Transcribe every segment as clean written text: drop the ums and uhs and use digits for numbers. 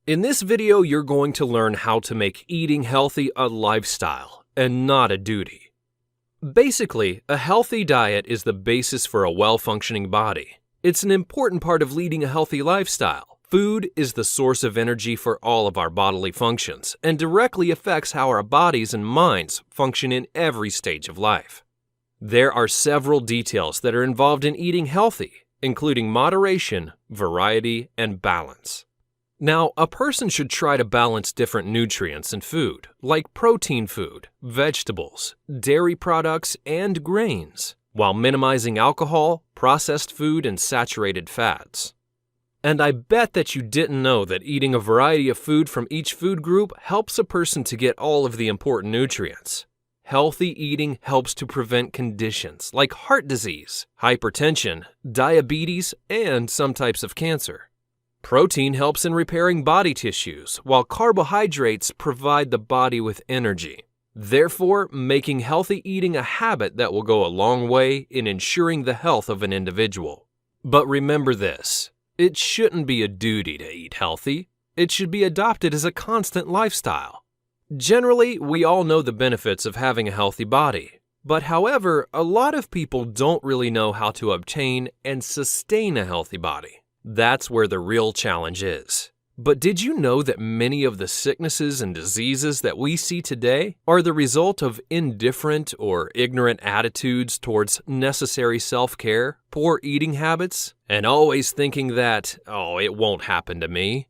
In this video, you're going to learn how to make eating healthy a lifestyle and not a duty. Basically, a healthy diet is the basis for a well-functioning body. It's an important part of leading a healthy lifestyle. Food is the source of energy for all of our bodily functions and directly affects how our bodies and minds function in every stage of life. There are several details that are involved in eating healthy, including moderation, variety, and balance. Now, a person should try to balance different nutrients in food, like protein food, vegetables, dairy products, and grains, while minimizing alcohol, processed food, and saturated fats. And I bet that you didn't know that eating a variety of food from each food group helps a person to get all of the important nutrients. Healthy eating helps to prevent conditions like heart disease, hypertension, diabetes, and some types of cancer. Protein helps in repairing body tissues, while carbohydrates provide the body with energy. Therefore, making healthy eating a habit that will go a long way in ensuring the health of an individual. But remember this, it shouldn't be a duty to eat healthy. It should be adopted as a constant lifestyle. Generally, we all know the benefits of having a healthy body. But however, a lot of people don't really know how to obtain and sustain a healthy body. That's where the real challenge is. But did you know that many of the sicknesses and diseases that we see today are the result of indifferent or ignorant attitudes towards necessary self-care, poor eating habits, and always thinking that, it won't happen to me?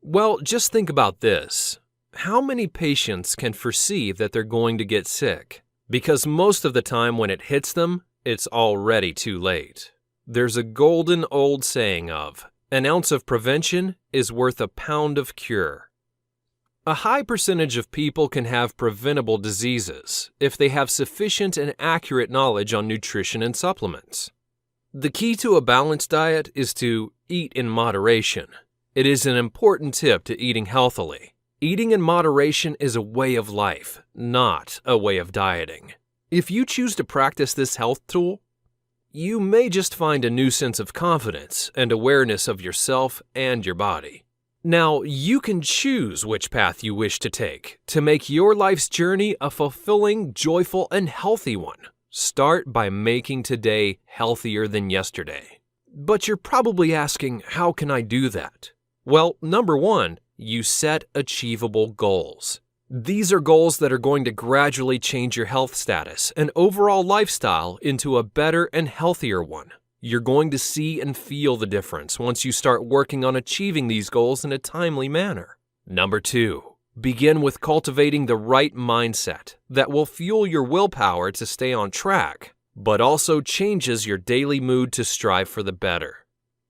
Well, just think about this. How many patients can foresee that they're going to get sick? Because most of the time when it hits them, it's already too late. There's a golden old saying of, an ounce of prevention is worth a pound of cure. A high percentage of people can have preventable diseases if they have sufficient and accurate knowledge on nutrition and supplements. The key to a balanced diet is to eat in moderation. It is an important tip to eating healthily. Eating in moderation is a way of life, not a way of dieting. If you choose to practice this health tool, you may just find a new sense of confidence and awareness of yourself and your body. Now, you can choose which path you wish to take to make your life's journey a fulfilling, joyful, and healthy one. Start by making today healthier than yesterday. But you're probably asking, how can I do that? Well, number one, you set achievable goals. These are goals that are going to gradually change your health status and overall lifestyle into a better and healthier one. You're going to see and feel the difference once you start working on achieving these goals in a timely manner. Number two, begin with cultivating the right mindset that will fuel your willpower to stay on track, but also changes your daily mood to strive for the better.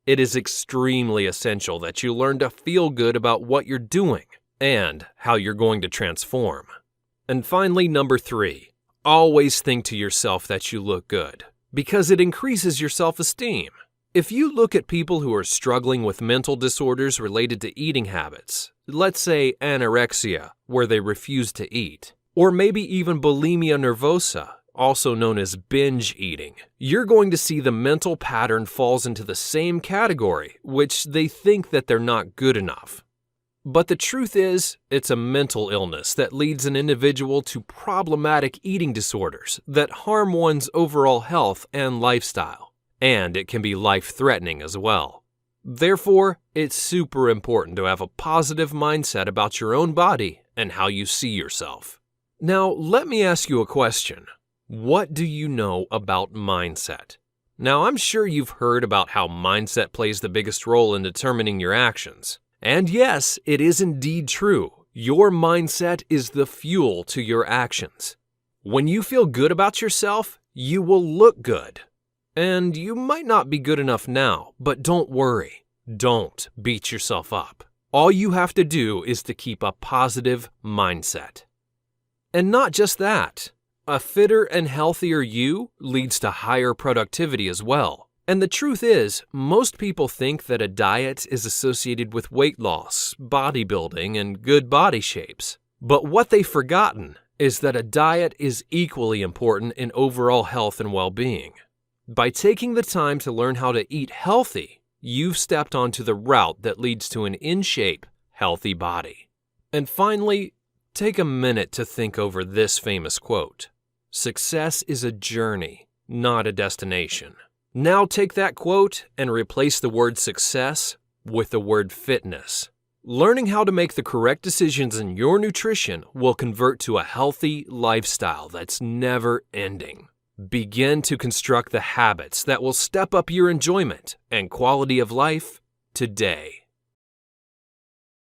It is extremely essential that you learn to feel good about what you're doing and how you're going to transform. And finally, number three, always think to yourself that you look good, because it increases your self-esteem. If you look at people who are struggling with mental disorders related to eating habits, let's say anorexia, where they refuse to eat, or maybe even bulimia nervosa, also known as binge eating, you're going to see the mental pattern falls into the same category, which they think that they're not good enough. But the truth is, it's a mental illness that leads an individual to problematic eating disorders that harm one's overall health and lifestyle, and it can be life-threatening as well. Therefore, it's super important to have a positive mindset about your own body and how you see yourself. Now, let me ask you a question. What do you know about mindset? Now, I'm sure you've heard about how mindset plays the biggest role in determining your actions. And yes, it is indeed true. Your mindset is the fuel to your actions. When you feel good about yourself, you will look good. And you might not be good enough now, but don't worry. Don't beat yourself up. All you have to do is to keep a positive mindset. And not just that. A fitter and healthier you leads to higher productivity as well. And the truth is, most people think that a diet is associated with weight loss, bodybuilding, and good body shapes. But what they've forgotten is that a diet is equally important in overall health and well-being. By taking the time to learn how to eat healthy, you've stepped onto the route that leads to an in-shape, healthy body. And finally, take a minute to think over this famous quote. Success is a journey, not a destination. Now take that quote and replace the word success with the word fitness. Learning how to make the correct decisions in your nutrition will convert to a healthy lifestyle that's never ending. Begin to construct the habits that will step up your enjoyment and quality of life today.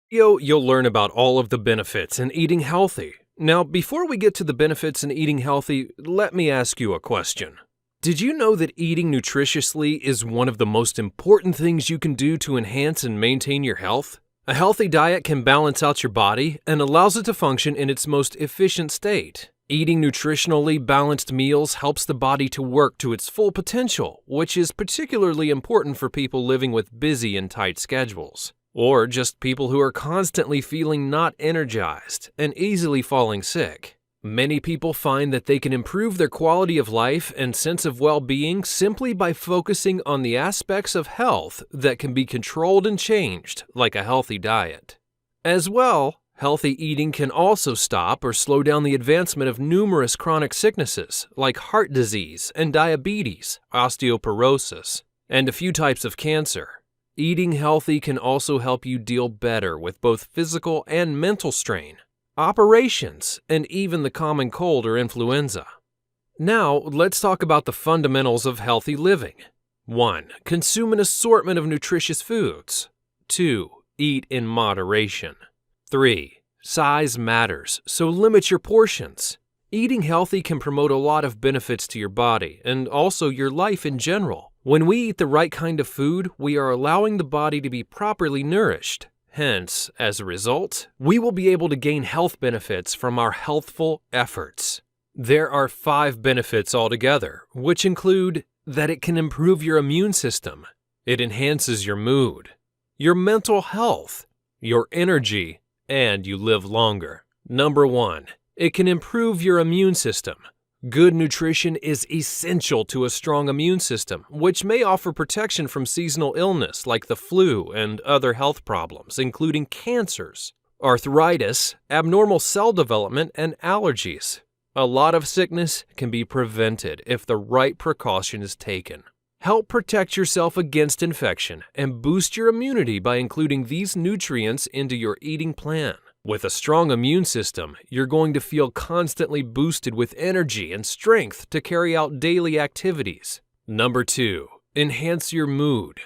You'll learn about all of the benefits in eating healthy. Now, before we get to the benefits in eating healthy, let me ask you a question. Did you know that eating nutritiously is one of the most important things you can do to enhance and maintain your health? A healthy diet can balance out your body and allows it to function in its most efficient state. Eating nutritionally balanced meals helps the body to work to its full potential, which is particularly important for people living with busy and tight schedules, or just people who are constantly feeling not energized and easily falling sick. Many people find that they can improve their quality of life and sense of well-being simply by focusing on the aspects of health that can be controlled and changed, like a healthy diet. As well, healthy eating can also stop or slow down the advancement of numerous chronic sicknesses like heart disease and diabetes, osteoporosis, and a few types of cancer. Eating healthy can also help you deal better with both physical and mental strain, operations, and even the common cold or influenza. Now, let's talk about the fundamentals of healthy living. 1. Consume an assortment of nutritious foods. 2. Eat in moderation. 3. Size matters, so limit your portions. Eating healthy can promote a lot of benefits to your body and also your life in general. When we eat the right kind of food, we are allowing the body to be properly nourished. Hence, as a result, we will be able to gain health benefits from our healthful efforts. There are 5 benefits altogether, which include that it can improve your immune system, it enhances your mood, your mental health, your energy, and you live longer. Number 1, it can improve your immune system. Good nutrition is essential to a strong immune system, which may offer protection from seasonal illness like the flu and other health problems, including cancers, arthritis, abnormal cell development, and allergies. A lot of sickness can be prevented if the right precaution is taken. Help protect yourself against infection and boost your immunity by including these nutrients into your eating plan. With a strong immune system, you're going to feel constantly boosted with energy and strength to carry out daily activities. Number 2, enhance your mood.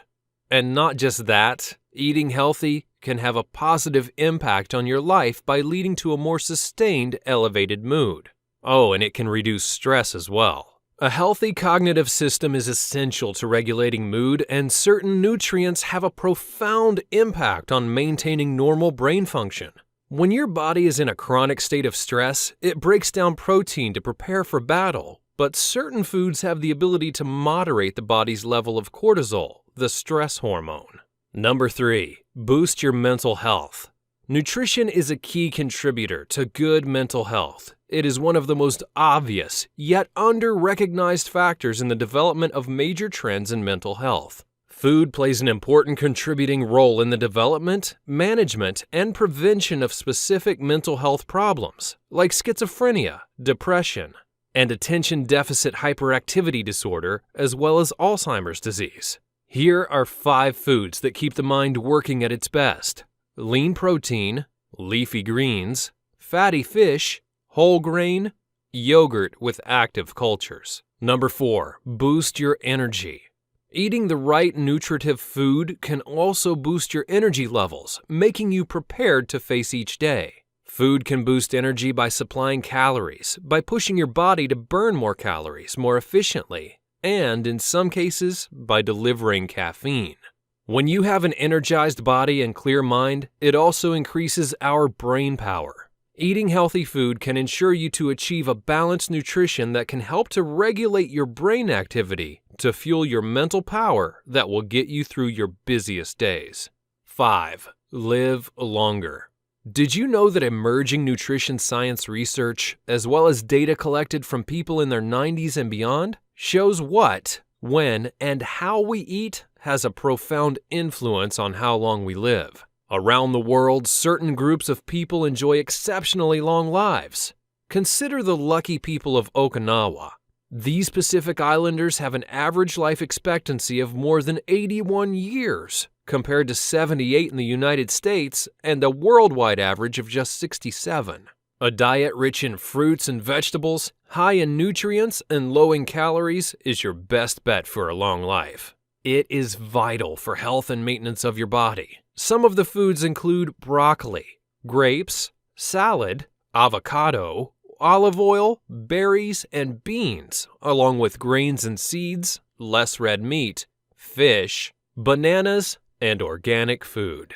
And not just that, eating healthy can have a positive impact on your life by leading to a more sustained, elevated mood. Oh, and it can reduce stress as well. A healthy cognitive system is essential to regulating mood, and certain nutrients have a profound impact on maintaining normal brain function. When your body is in a chronic state of stress, it breaks down protein to prepare for battle, but certain foods have the ability to moderate the body's level of cortisol, the stress hormone. Number 3, boost your mental health. Nutrition is a key contributor to good mental health. It is one of the most obvious, yet under-recognized factors in the development of major trends in mental health. Food plays an important contributing role in the development, management, and prevention of specific mental health problems like schizophrenia, depression, and attention deficit hyperactivity disorder, as well as Alzheimer's disease. Here are 5 foods that keep the mind working at its best: lean protein, leafy greens, fatty fish, whole grain, yogurt with active cultures. Number 4, boost your energy. Eating the right nutritive food can also boost your energy levels, making you prepared to face each day. Food can boost energy by supplying calories, by pushing your body to burn more calories more efficiently, and in some cases, by delivering caffeine. When you have an energized body and clear mind, it also increases our brain power. Eating healthy food can ensure you to achieve a balanced nutrition that can help to regulate your brain activity to fuel your mental power that will get you through your busiest days. 5. Live longer. Did you know that emerging nutrition science research, as well as data collected from people in their 90s and beyond, shows what, when, and how we eat has a profound influence on how long we live? Around the world, certain groups of people enjoy exceptionally long lives. Consider the lucky people of Okinawa. These Pacific Islanders have an average life expectancy of more than 81 years, compared to 78 in the United States and a worldwide average of just 67. A diet rich in fruits and vegetables, high in nutrients and low in calories is your best bet for a long life. It is vital for health and maintenance of your body. Some of the foods include broccoli, grapes, salad, avocado, olive oil, berries, and beans, along with grains and seeds, less red meat, fish, bananas, and organic food.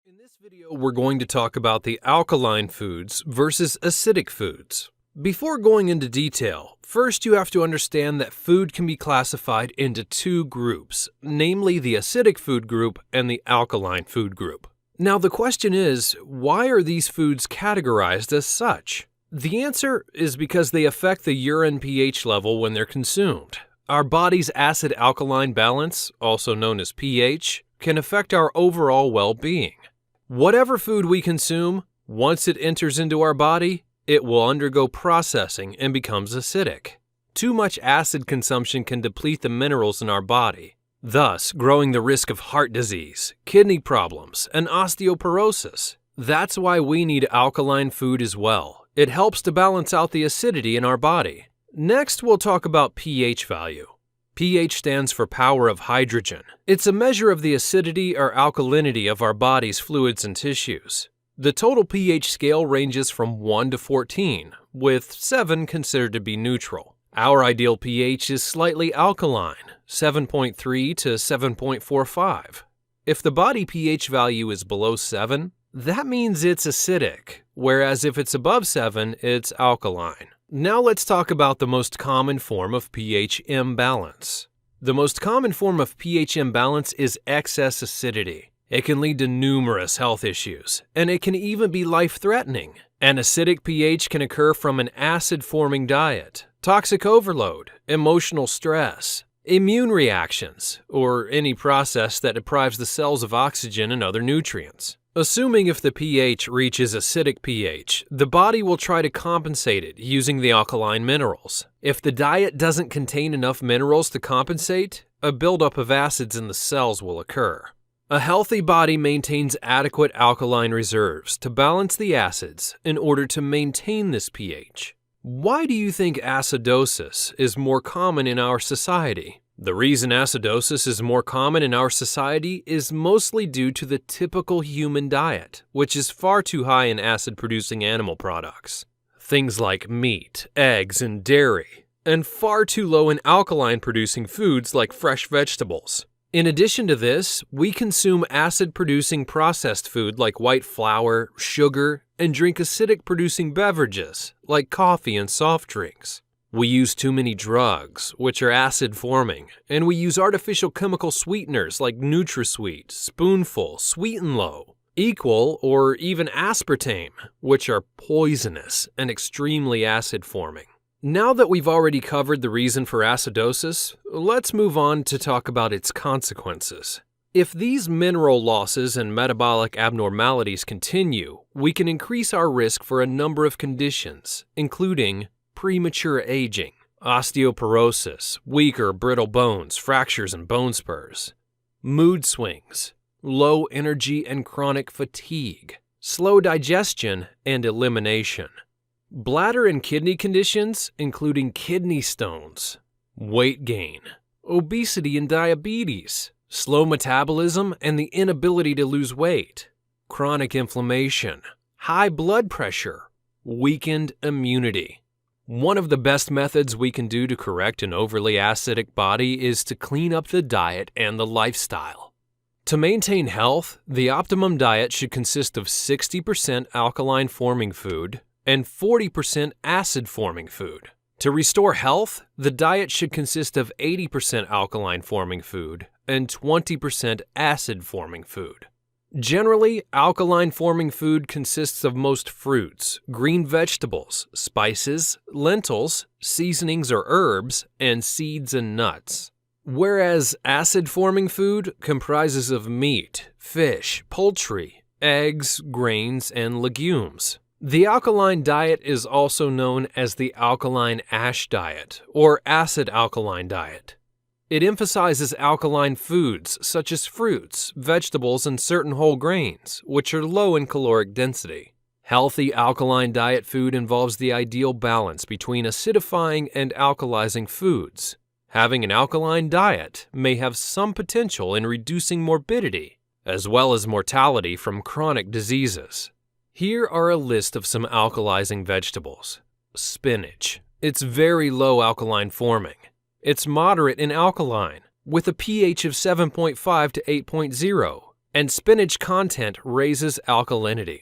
In this video, we're going to talk about the alkaline foods versus acidic foods. Before going into detail, first you have to understand that food can be classified into two groups, namely the acidic food group and the alkaline food group. Now the question is, why are these foods categorized as such? The answer is because they affect the urine pH level when they're consumed. Our body's acid-alkaline balance, also known as pH, can affect our overall well-being. Whatever food we consume, once it enters into our body, it will undergo processing and becomes acidic. Too much acid consumption can deplete the minerals in our body, thus growing the risk of heart disease, kidney problems, and osteoporosis. That's why we need alkaline food as well. It helps to balance out the acidity in our body. Next, we'll talk about pH value. pH stands for power of hydrogen. It's a measure of the acidity or alkalinity of our body's fluids and tissues. The total pH scale ranges from 1 to 14, with 7 considered to be neutral. Our ideal pH is slightly alkaline, 7.3 to 7.45. If the body pH value is below 7, that means it's acidic, whereas if it's above 7, it's alkaline. Now let's talk about the most common form of pH imbalance. The most common form of pH imbalance is excess acidity. It can lead to numerous health issues, and it can even be life-threatening. An acidic pH can occur from an acid-forming diet, toxic overload, emotional stress, immune reactions, or any process that deprives the cells of oxygen and other nutrients. Assuming if the pH reaches acidic pH, the body will try to compensate it using the alkaline minerals. If the diet doesn't contain enough minerals to compensate, a buildup of acids in the cells will occur. A healthy body maintains adequate alkaline reserves to balance the acids in order to maintain this pH. Why do you think acidosis is more common in our society? The reason acidosis is more common in our society is mostly due to the typical human diet, which is far too high in acid-producing animal products. Things like meat, eggs, and dairy, and far too low in alkaline-producing foods like fresh vegetables. In addition to this, we consume acid-producing processed food like white flour, sugar, and drink acidic-producing beverages like coffee and soft drinks. We use too many drugs, which are acid-forming, and we use artificial chemical sweeteners like NutraSweet, Spoonful, Sweet and Low, Equal, or even aspartame, which are poisonous and extremely acid-forming. Now that we've already covered the reason for acidosis, let's move on to talk about its consequences. If these mineral losses and metabolic abnormalities continue, we can increase our risk for a number of conditions, including premature aging, osteoporosis, weak or brittle bones, fractures, and bone spurs, mood swings, low energy and chronic fatigue, slow digestion and elimination, bladder and kidney conditions, including kidney stones, weight gain, obesity and diabetes, slow metabolism and the inability to lose weight, chronic inflammation, high blood pressure, weakened immunity. One of the best methods we can do to correct an overly acidic body is to clean up the diet and the lifestyle. To maintain health, the optimum diet should consist of 60% alkaline-forming food and 40% acid-forming food. To restore health, the diet should consist of 80% alkaline-forming food and 20% acid-forming food. Generally, alkaline-forming food consists of most fruits, green vegetables, spices, lentils, seasonings or herbs, and seeds and nuts. Whereas acid-forming food comprises of meat, fish, poultry, eggs, grains, and legumes. The alkaline diet is also known as the alkaline ash diet or acid alkaline diet. It emphasizes alkaline foods such as fruits, vegetables, and certain whole grains, which are low in caloric density. Healthy alkaline diet food involves the ideal balance between acidifying and alkalizing foods. Having an alkaline diet may have some potential in reducing morbidity, as well as mortality from chronic diseases. Here are a list of some alkalizing vegetables. Spinach. It's very low alkaline forming. It's moderate in alkaline, with a pH of 7.5 to 8.0, and spinach content raises alkalinity.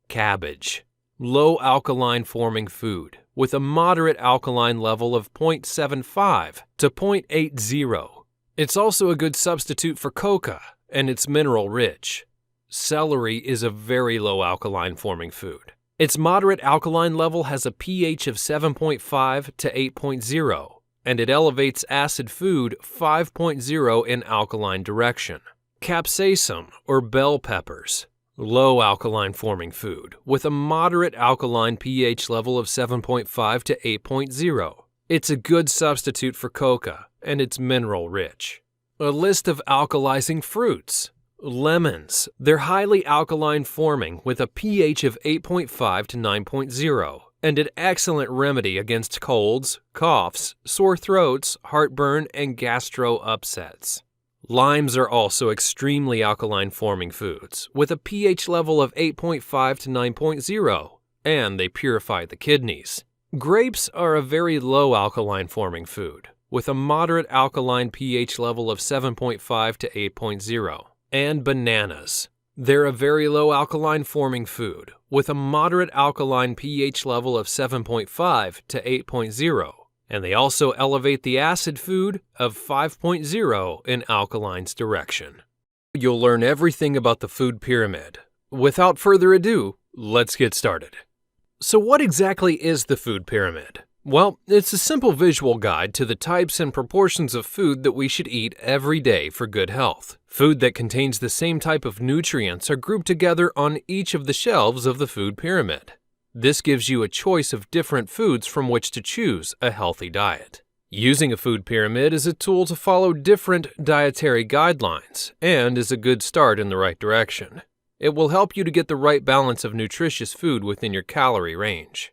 Cabbage. Low alkaline forming food, with a moderate alkaline level of 0.75 to 0.80. It's also a good substitute for coca, and it's mineral rich. Celery is a very low alkaline forming food. Its moderate alkaline level has a pH of 7.5 to 8.0, and it elevates acid food 5.0 in alkaline direction. Capsaicum or bell peppers. Low alkaline forming food, with a moderate alkaline pH level of 7.5 to 8.0. It's a good substitute for coca, and it's mineral rich. A list of alkalizing fruits. Lemons. They're highly alkaline forming with a pH of 8.5 to 9.0 and an excellent remedy against colds, coughs, sore throats, heartburn, and gastro upsets. Limes are also extremely alkaline forming foods with a pH level of 8.5 to 9.0 and they purify the kidneys. Grapes are a very low alkaline forming food with a moderate alkaline pH level of 7.5 to 8.0. And bananas. They're a very low alkaline forming food with a moderate alkaline pH level of 7.5 to 8.0, and they also elevate the acid food of 5.0 in alkaline's direction. You'll learn everything about the food pyramid. Without further ado, let's get started. So what exactly is the food pyramid? Well, it's a simple visual guide to the types and proportions of food that we should eat every day for good health. Food that contains the same type of nutrients are grouped together on each of the shelves of the food pyramid. This gives you a choice of different foods from which to choose a healthy diet. Using a food pyramid is a tool to follow different dietary guidelines and is a good start in the right direction. It will help you to get the right balance of nutritious food within your calorie range.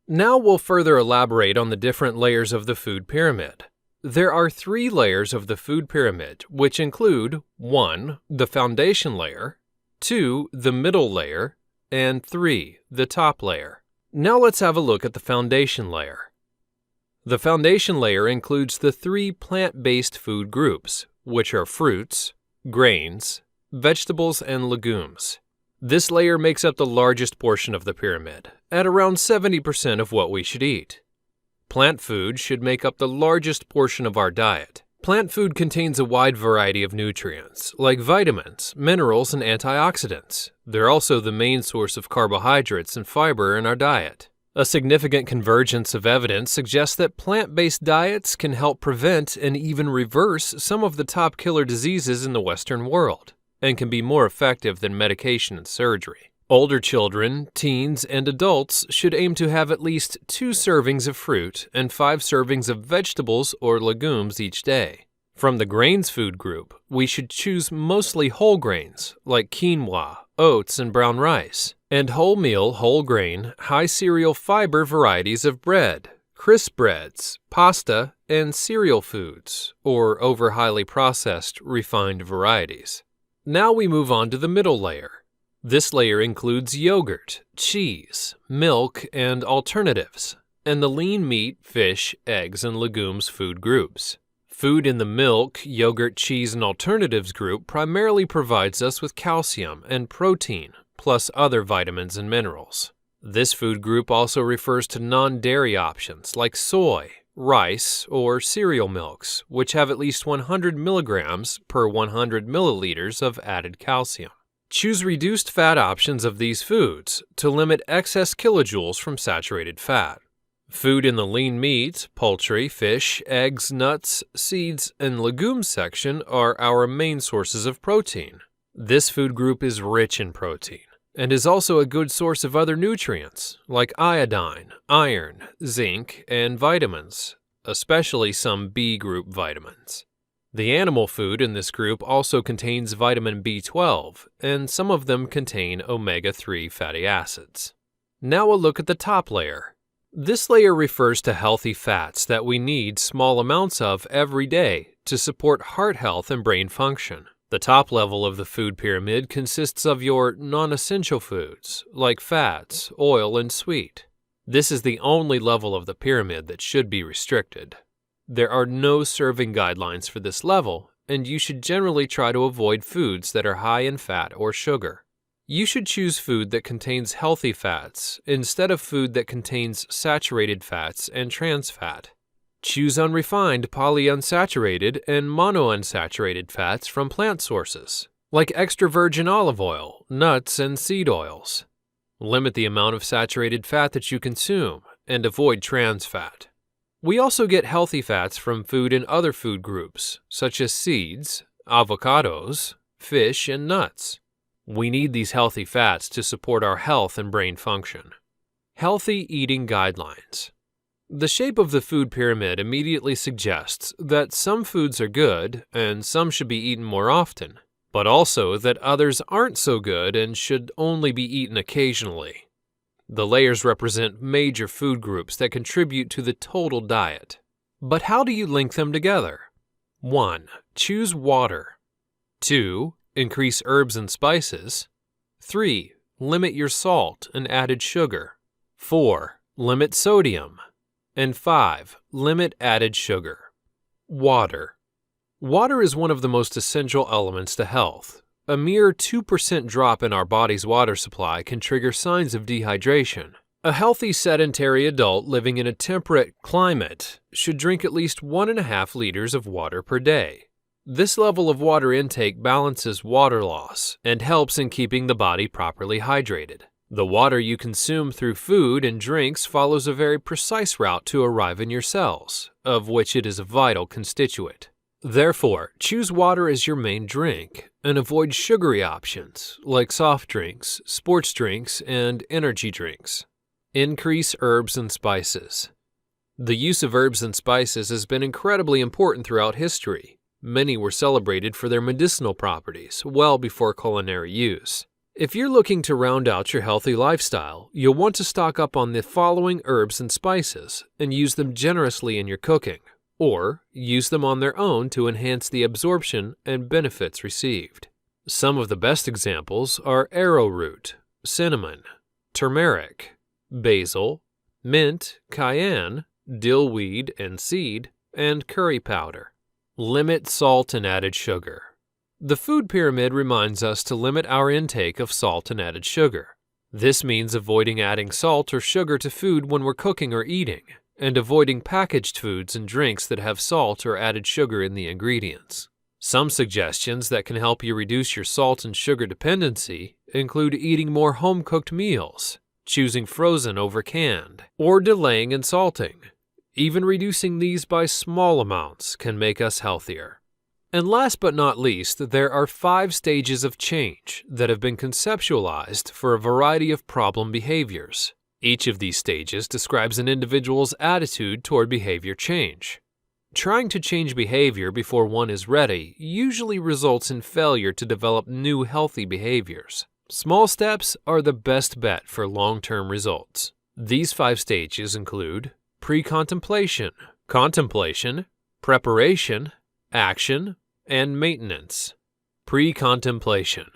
Now we'll further elaborate on the different layers of the food pyramid. There are 3 layers of the food pyramid, which include 1. The foundation layer, 2. The middle layer, and 3. The top layer. Now let's have a look at the foundation layer. The foundation layer includes the 3 plant-based food groups, which are fruits, grains, vegetables, and legumes. This layer makes up the largest portion of the pyramid, at around 70% of what we should eat. Plant food should make up the largest portion of our diet. Plant food contains a wide variety of nutrients, like vitamins, minerals, and antioxidants. They're also the main source of carbohydrates and fiber in our diet. A significant convergence of evidence suggests that plant-based diets can help prevent and even reverse some of the top killer diseases in the Western world, and can be more effective than medication and surgery. Older children, teens, and adults should aim to have at least 2 servings of fruit and 5 servings of vegetables or legumes each day. From the grains food group, we should choose mostly whole grains like quinoa, oats, and brown rice, and wholemeal, whole grain, high cereal fiber varieties of bread, crisp breads, pasta, and cereal foods, or over highly processed, refined varieties. Now we move on to the middle layer. This layer includes yogurt, cheese, milk, and alternatives, and the lean meat, fish, eggs, and legumes food groups. Food in the milk, yogurt, cheese, and alternatives group primarily provides us with calcium and protein, plus other vitamins and minerals. This food group also refers to non-dairy options like soy, rice, or cereal milks, which have at least 100 milligrams per 100 milliliters of added calcium. Choose reduced fat options of these foods to limit excess kilojoules from saturated fat. Food in the lean meat, poultry, fish, eggs, nuts, seeds, and legumes section are our main sources of protein. This food group is rich in protein and is also a good source of other nutrients like iodine, iron, zinc, and vitamins, especially some B group vitamins. The animal food in this group also contains vitamin B12, and some of them contain omega-3 fatty acids. Now a look at the top layer. This layer refers to healthy fats that we need small amounts of every day to support heart health and brain function. The top level of the food pyramid consists of your non-essential foods, like fats, oil, and sweet. This is the only level of the pyramid that should be restricted. There are no serving guidelines for this level, and you should generally try to avoid foods that are high in fat or sugar. You should choose food that contains healthy fats instead of food that contains saturated fats and trans fat. Choose unrefined polyunsaturated and monounsaturated fats from plant sources, like extra virgin olive oil, nuts, and seed oils. Limit the amount of saturated fat that you consume and avoid trans fat. We also get healthy fats from food in other food groups, such as seeds, avocados, fish, and nuts. We need these healthy fats to support our health and brain function. Healthy eating guidelines. The shape of the food pyramid immediately suggests that some foods are good and some should be eaten more often, but also that others aren't so good and should only be eaten occasionally. The layers represent major food groups that contribute to the total diet. But how do you link them together? 1. Choose water. 2. Increase herbs and spices. 3. Limit your salt and added sugar. 4. Limit sodium. And 5. Limit added sugar. Water. Water is one of the most essential elements to health. A mere 2% drop in our body's water supply can trigger signs of dehydration. A healthy sedentary adult living in a temperate climate should drink at least 1.5 liters of water per day. This level of water intake balances water loss and helps in keeping the body properly hydrated. The water you consume through food and drinks follows a very precise route to arrive in your cells, of which it is a vital constituent. Therefore, choose water as your main drink and avoid sugary options like soft drinks, sports drinks, and energy drinks. Increase herbs and spices. The use of herbs and spices has been incredibly important throughout history. Many were celebrated for their medicinal properties well before culinary use. If you're looking to round out your healthy lifestyle, you'll want to stock up on the following herbs and spices and use them generously in your cooking, or use them on their own to enhance the absorption and benefits received. Some of the best examples are arrowroot, cinnamon, turmeric, basil, mint, cayenne, dillweed and seed, and curry powder. Limit salt and added sugar. The food pyramid reminds us to limit our intake of salt and added sugar. This means avoiding adding salt or sugar to food when we're cooking or eating, and avoiding packaged foods and drinks that have salt or added sugar in the ingredients. Some suggestions that can help you reduce your salt and sugar dependency include eating more home-cooked meals, choosing frozen over canned, or delaying in salting. Even reducing these by small amounts can make us healthier. And last but not least, there are 5 stages of change that have been conceptualized for a variety of problem behaviors. Each of these stages describes an individual's attitude toward behavior change. Trying to change behavior before one is ready usually results in failure to develop new healthy behaviors. Small steps are the best bet for long-term results. These 5 stages include pre-contemplation, contemplation, preparation, action, and maintenance. Pre-contemplation.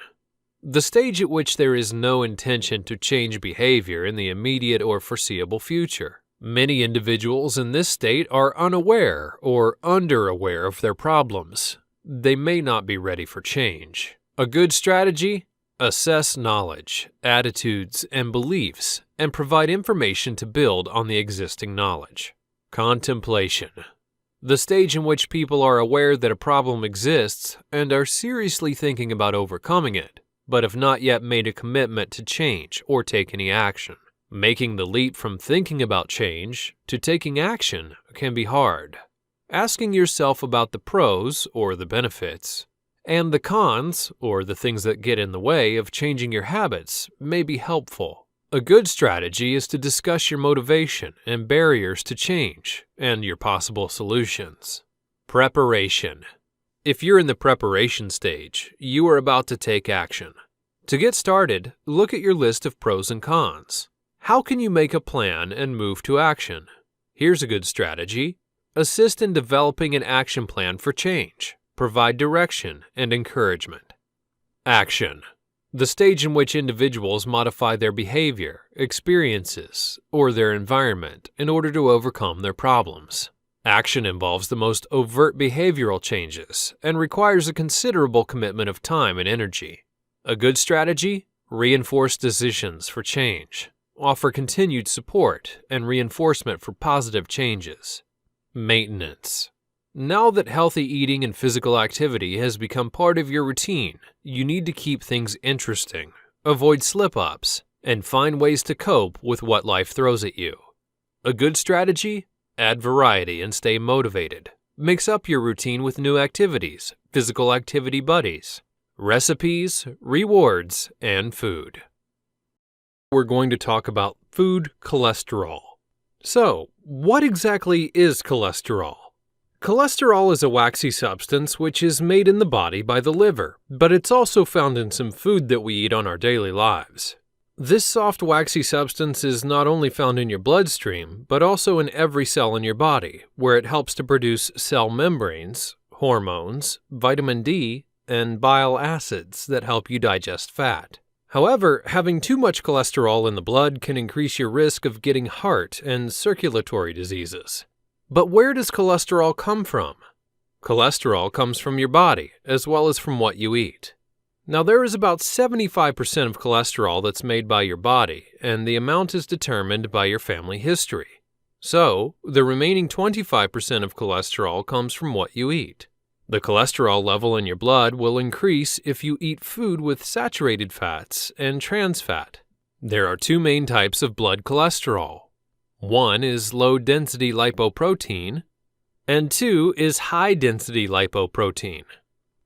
The stage at which there is no intention to change behavior in the immediate or foreseeable future. Many individuals in this state are unaware or underaware of their problems. They may not be ready for change. A good strategy? Assess knowledge, attitudes, and beliefs, and provide information to build on the existing knowledge. Contemplation. The stage in which people are aware that a problem exists and are seriously thinking about overcoming it, but have not yet made a commitment to change or take any action. Making the leap from thinking about change to taking action can be hard. Asking yourself about the pros or the benefits, And the cons, or the things that get in the way of changing your habits, may be helpful. A good strategy is to discuss your motivation and barriers to change, and your possible solutions. Preparation. If you're in the preparation stage, you are about to take action. To get started, look at your list of pros and cons. How can you make a plan and move to action? Here's a good strategy. Assist in developing an action plan for change. Provide direction and encouragement. Action. The stage in which individuals modify their behavior, experiences, or their environment in order to overcome their problems. Action involves the most overt behavioral changes and requires a considerable commitment of time and energy. A good strategy? Reinforce decisions for change. Offer continued support and reinforcement for positive changes. Maintenance. Now that healthy eating and physical activity has become part of your routine, you need to keep things interesting, avoid slip-ups, and find ways to cope with what life throws at you. A good strategy? Add variety and stay motivated. Mix up your routine with new activities, physical activity buddies, recipes, rewards, and food. We're going to talk about food cholesterol. So, what exactly is cholesterol? Cholesterol is a waxy substance which is made in the body by the liver, but it's also found in some food that we eat on our daily lives. This soft waxy substance is not only found in your bloodstream, but also in every cell in your body, where it helps to produce cell membranes, hormones, vitamin D, and bile acids that help you digest fat. However, having too much cholesterol in the blood can increase your risk of getting heart and circulatory diseases. But where does cholesterol come from? Cholesterol comes from your body, as well as from what you eat. Now, there is about 75% of cholesterol that's made by your body, and the amount is determined by your family history. So, the remaining 25% of cholesterol comes from what you eat. The cholesterol level in your blood will increase if you eat food with saturated fats and trans fat. There are two main types of blood cholesterol. One is low-density lipoprotein, and two is high-density lipoprotein.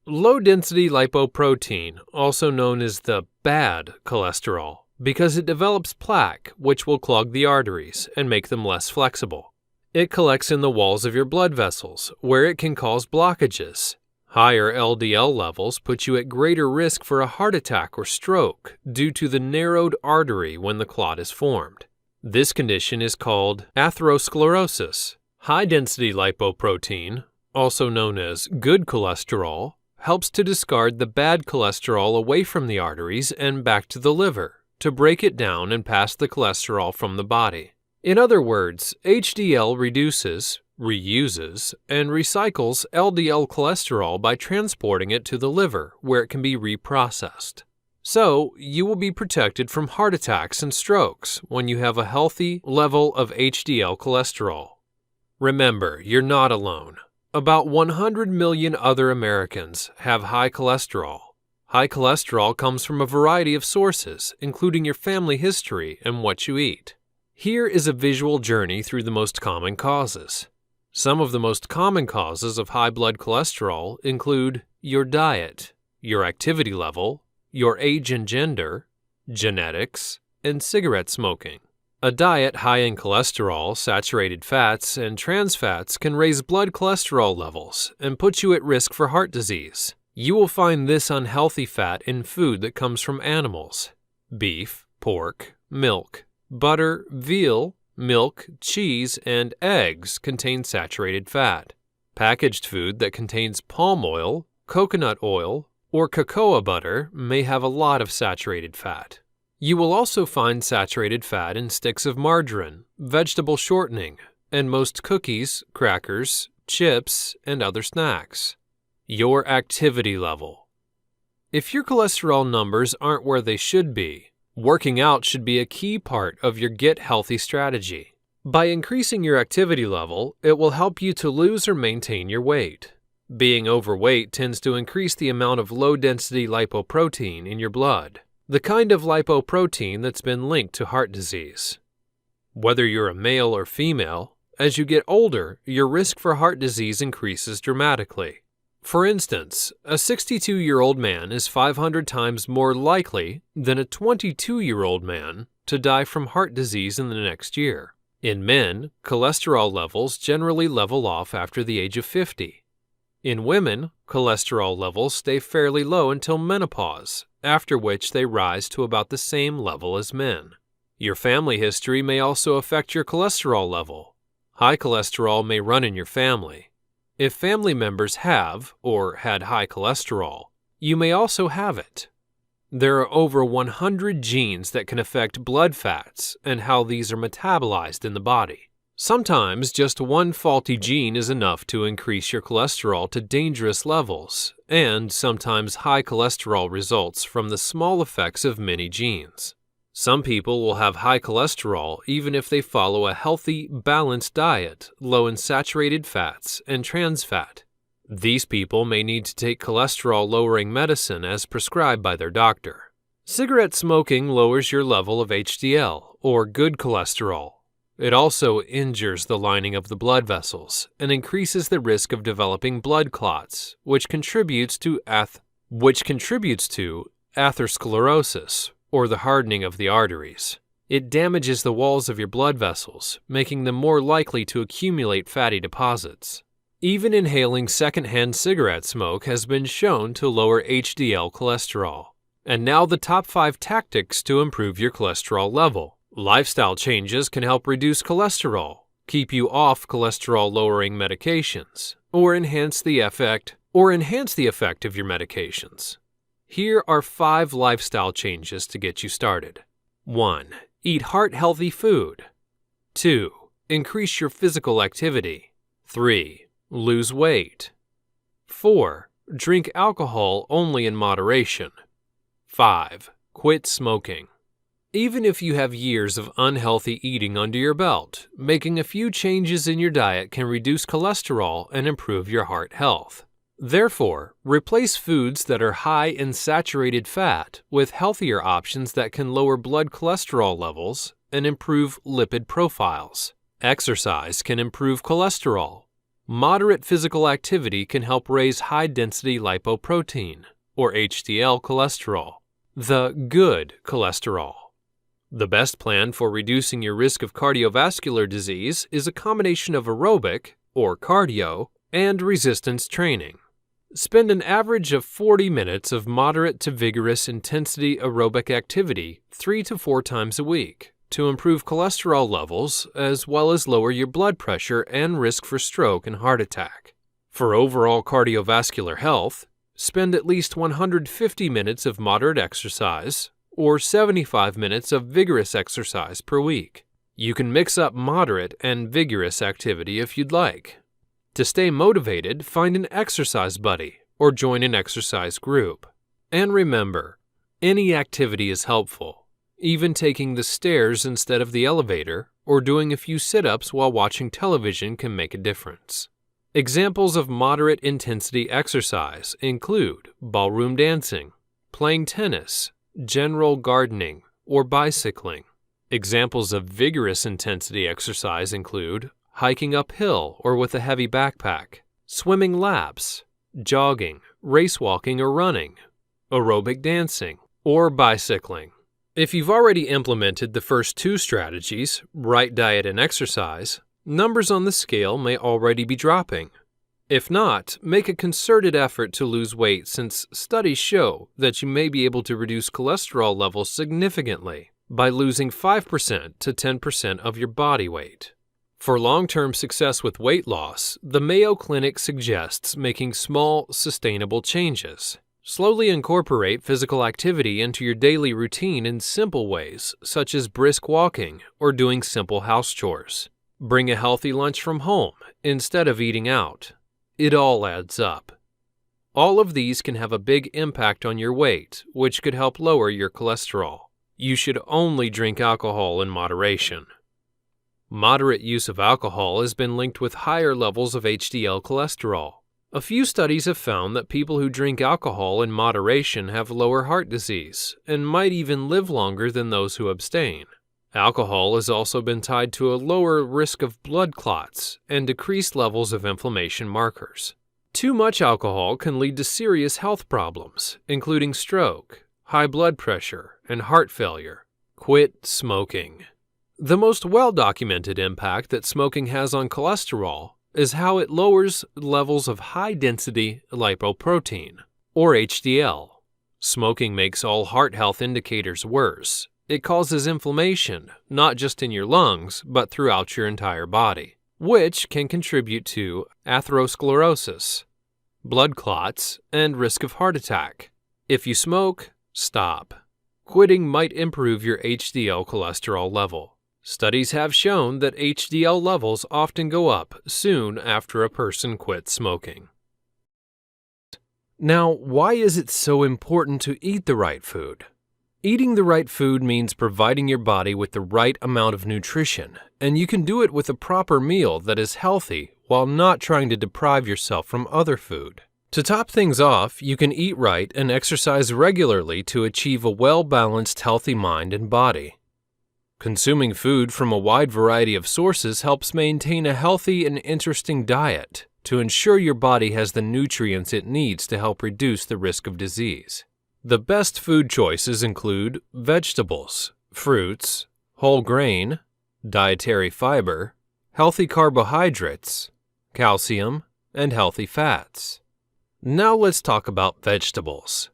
Low-density lipoprotein, also known as the bad cholesterol, because it develops plaque which will clog the arteries and make them less flexible. It collects in the walls of your blood vessels, where it can cause blockages. Higher LDL levels put you at greater risk for a heart attack or stroke due to the narrowed artery when the clot is formed. This condition is called atherosclerosis. High-density lipoprotein, also known as good cholesterol, helps to discard the bad cholesterol away from the arteries and back to the liver to break it down and pass the cholesterol from the body. In other words, HDL reduces, reuses, and recycles LDL cholesterol by transporting it to the liver where it can be reprocessed. So, you will be protected from heart attacks and strokes when you have a healthy level of HDL cholesterol. Remember, you're not alone. About 100 million other Americans have high cholesterol. High cholesterol comes from a variety of sources, including your family history and what you eat. Here is a visual journey through the most common causes. Some of the most common causes of high blood cholesterol include your diet, your activity level, your age and gender, genetics, and cigarette smoking. A diet high in cholesterol, saturated fats, and trans fats can raise blood cholesterol levels and put you at risk for heart disease. You will find this unhealthy fat in food that comes from animals. Beef, pork, milk, butter, veal, milk, cheese, and eggs contain saturated fat. Packaged food that contains palm oil, coconut oil, or cocoa butter may have a lot of saturated fat. You will also find saturated fat in sticks of margarine, vegetable shortening, and most cookies, crackers, chips, and other snacks. Your activity level. If your cholesterol numbers aren't where they should be, working out should be a key part of your Get Healthy strategy. By increasing your activity level, it will help you to lose or maintain your weight. Being overweight tends to increase the amount of low-density lipoprotein in your blood, the kind of lipoprotein that's been linked to heart disease. Whether you're a male or female, as you get older, your risk for heart disease increases dramatically. For instance, a 62-year-old man is 500 times more likely than a 22-year-old man to die from heart disease in the next year. In men, cholesterol levels generally level off after the age of 50. In women, cholesterol levels stay fairly low until menopause, after which they rise to about the same level as men. Your family history may also affect your cholesterol level. High cholesterol may run in your family. If family members have or had high cholesterol, you may also have it. There are over 100 genes that can affect blood fats and how these are metabolized in the body. Sometimes just one faulty gene is enough to increase your cholesterol to dangerous levels, and sometimes high cholesterol results from the small effects of many genes. Some people will have high cholesterol even if they follow a healthy, balanced diet, low in saturated fats and trans fat. These people may need to take cholesterol-lowering medicine as prescribed by their doctor. Cigarette smoking lowers your level of HDL, or good cholesterol. It also injures the lining of the blood vessels and increases the risk of developing blood clots, which contributes to atherosclerosis, or the hardening of the arteries. It damages the walls of your blood vessels, making them more likely to accumulate fatty deposits. Even inhaling secondhand cigarette smoke has been shown to lower HDL cholesterol. And now the top 5 tactics to improve your cholesterol level. Lifestyle changes can help reduce cholesterol, keep you off cholesterol-lowering medications, or enhance the effect of your medications. Here are 5 lifestyle changes to get you started. 1. Eat heart-healthy food. 2. Increase your physical activity. 3. Lose weight. 4. Drink alcohol only in moderation. 5. Quit smoking. Even if you have years of unhealthy eating under your belt, making a few changes in your diet can reduce cholesterol and improve your heart health. Therefore, replace foods that are high in saturated fat with healthier options that can lower blood cholesterol levels and improve lipid profiles. Exercise can improve cholesterol. Moderate physical activity can help raise high-density lipoprotein, or HDL cholesterol, the good cholesterol. The best plan for reducing your risk of cardiovascular disease is a combination of aerobic, or cardio, and resistance training. Spend an average of 40 minutes of moderate to vigorous intensity aerobic activity 3 to 4 times a week to improve cholesterol levels as well as lower your blood pressure and risk for stroke and heart attack. For overall cardiovascular health, spend at least 150 minutes of moderate exercise or 75 minutes of vigorous exercise per week. You can mix up moderate and vigorous activity if you'd like. To stay motivated, find an exercise buddy or join an exercise group. And remember, any activity is helpful. Even taking the stairs instead of the elevator or doing a few sit-ups while watching television can make a difference. Examples of moderate intensity exercise include ballroom dancing, playing tennis, general gardening, or bicycling. Examples of vigorous intensity exercise include hiking uphill or with a heavy backpack, swimming laps, jogging, race walking or running, aerobic dancing, or bicycling. If you've already implemented the first 2 strategies, right diet and exercise, numbers on the scale may already be dropping. If not, make a concerted effort to lose weight since studies show that you may be able to reduce cholesterol levels significantly by losing 5% to 10% of your body weight. For long-term success with weight loss, the Mayo Clinic suggests making small, sustainable changes. Slowly incorporate physical activity into your daily routine in simple ways, such as brisk walking or doing simple house chores. Bring a healthy lunch from home instead of eating out. It all adds up. All of these can have a big impact on your weight, which could help lower your cholesterol. You should only drink alcohol in moderation. Moderate use of alcohol has been linked with higher levels of HDL cholesterol. A few studies have found that people who drink alcohol in moderation have lower heart disease and might even live longer than those who abstain. Alcohol has also been tied to a lower risk of blood clots and decreased levels of inflammation markers. Too much alcohol can lead to serious health problems, including stroke, high blood pressure, and heart failure. Quit smoking. The most well-documented impact that smoking has on cholesterol is how it lowers levels of high-density lipoprotein, or HDL. Smoking makes all heart health indicators worse. It causes inflammation, not just in your lungs, but throughout your entire body, which can contribute to atherosclerosis, blood clots, and risk of heart attack. If you smoke, stop. Quitting might improve your HDL cholesterol level. Studies have shown that HDL levels often go up soon after a person quits smoking. Now, why is it so important to eat the right food? Eating the right food means providing your body with the right amount of nutrition, and you can do it with a proper meal that is healthy while not trying to deprive yourself from other food. To top things off, you can eat right and exercise regularly to achieve a well-balanced, healthy mind and body. Consuming food from a wide variety of sources helps maintain a healthy and interesting diet to ensure your body has the nutrients it needs to help reduce the risk of disease. The best food choices include vegetables, fruits, whole grain, dietary fiber, healthy carbohydrates, calcium, and healthy fats. Now let's talk about vegetables.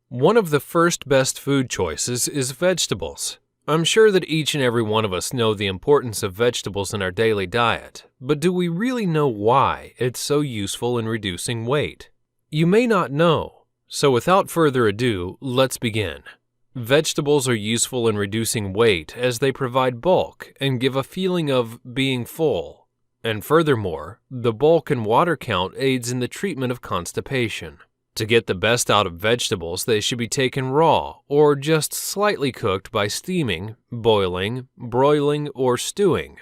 One of the first best food choices is vegetables. I'm sure that each and every one of us know the importance of vegetables in our daily diet, but do we really know why it's so useful in reducing weight? You may not know, so without further ado, let's begin. Vegetables are useful in reducing weight as they provide bulk and give a feeling of being full. And furthermore, the bulk and water count aids in the treatment of constipation. To get the best out of vegetables, they should be taken raw or just slightly cooked by steaming, boiling, broiling, or stewing.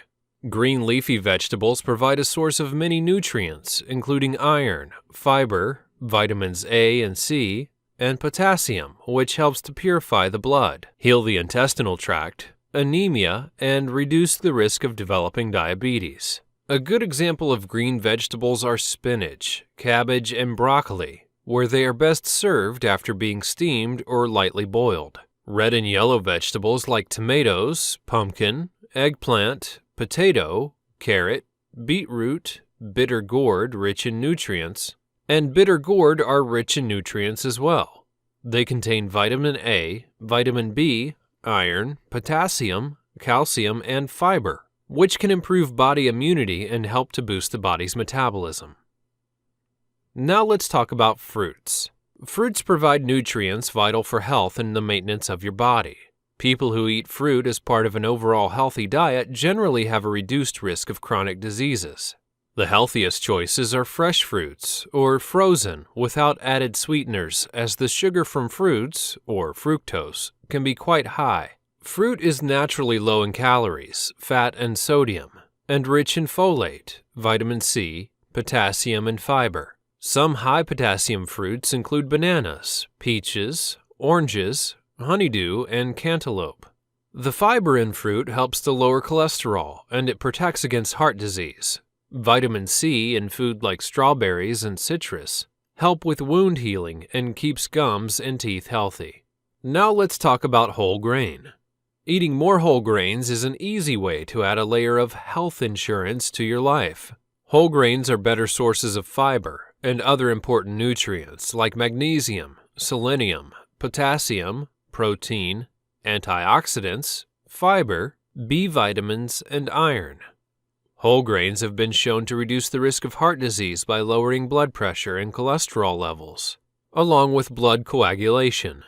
Green leafy vegetables provide a source of many nutrients, including iron, fiber, vitamins A and C, and potassium, which helps to purify the blood, heal the intestinal tract, anemia, and reduce the risk of developing diabetes. A good example of green vegetables are spinach, cabbage, and broccoli, where they are best served after being steamed or lightly boiled. Red and yellow vegetables like tomatoes, pumpkin, eggplant, potato, carrot, beetroot, bitter gourd rich in nutrients, and bitter gourd are rich in nutrients as well. They contain vitamin A, vitamin B, iron, potassium, calcium, and fiber, which can improve body immunity and help to boost the body's metabolism. Now let's talk about fruits. Fruits provide nutrients vital for health and the maintenance of your body. People who eat fruit as part of an overall healthy diet generally have a reduced risk of chronic diseases. The healthiest choices are fresh fruits or frozen without added sweeteners, as the sugar from fruits, or fructose, can be quite high. Fruit is naturally low in calories, fat, and sodium, and rich in folate, vitamin C, potassium, and fiber. Some high-potassium fruits include bananas, peaches, oranges, honeydew, and cantaloupe. The fiber in fruit helps to lower cholesterol, and it protects against heart disease. Vitamin C in food like strawberries and citrus help with wound healing and keeps gums and teeth healthy. Now let's talk about whole grain. Eating more whole grains is an easy way to add a layer of health insurance to your life. Whole grains are better sources of fiber and other important nutrients like magnesium, selenium, potassium, protein, antioxidants, fiber, B vitamins, and iron. Whole grains have been shown to reduce the risk of heart disease by lowering blood pressure and cholesterol levels, along with blood coagulation.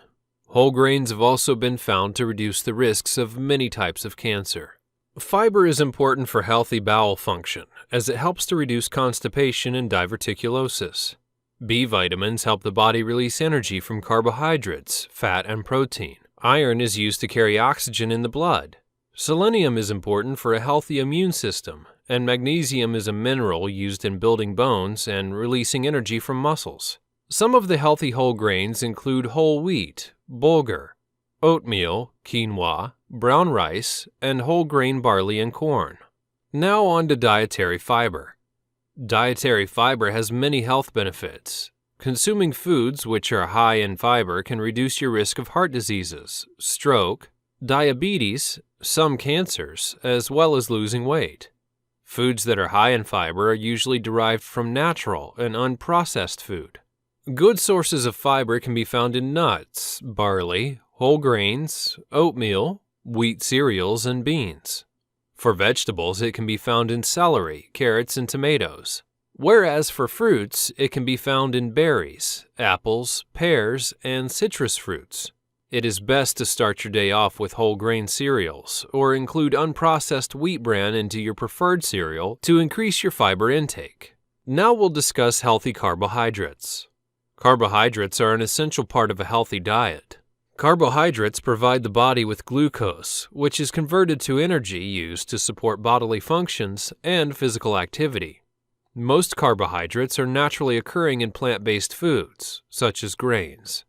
Whole grains have also been found to reduce the risks of many types of cancer. Fiber is important for healthy bowel function, as it helps to reduce constipation and diverticulosis. B vitamins help the body release energy from carbohydrates, fat, and protein. Iron is used to carry oxygen in the blood. Selenium is important for a healthy immune system, and magnesium is a mineral used in building bones and releasing energy from muscles. Some of the healthy whole grains include whole wheat, bulgur, oatmeal, quinoa, brown rice, and whole grain barley and corn. Now on to dietary fiber. Dietary fiber has many health benefits. Consuming foods which are high in fiber can reduce your risk of heart diseases, stroke, diabetes, some cancers, as well as losing weight. Foods that are high in fiber are usually derived from natural and unprocessed food. Good sources of fiber can be found in nuts, barley, whole grains, oatmeal, wheat cereals, and beans. For vegetables, it can be found in celery, carrots, and tomatoes. Whereas for fruits, it can be found in berries, apples, pears, and citrus fruits. It is best to start your day off with whole grain cereals or include unprocessed wheat bran into your preferred cereal to increase your fiber intake. Now we'll discuss healthy carbohydrates. Carbohydrates are an essential part of a healthy diet. Carbohydrates provide the body with glucose, which is converted to energy used to support bodily functions and physical activity. Most carbohydrates are naturally occurring in plant-based foods, such as grains.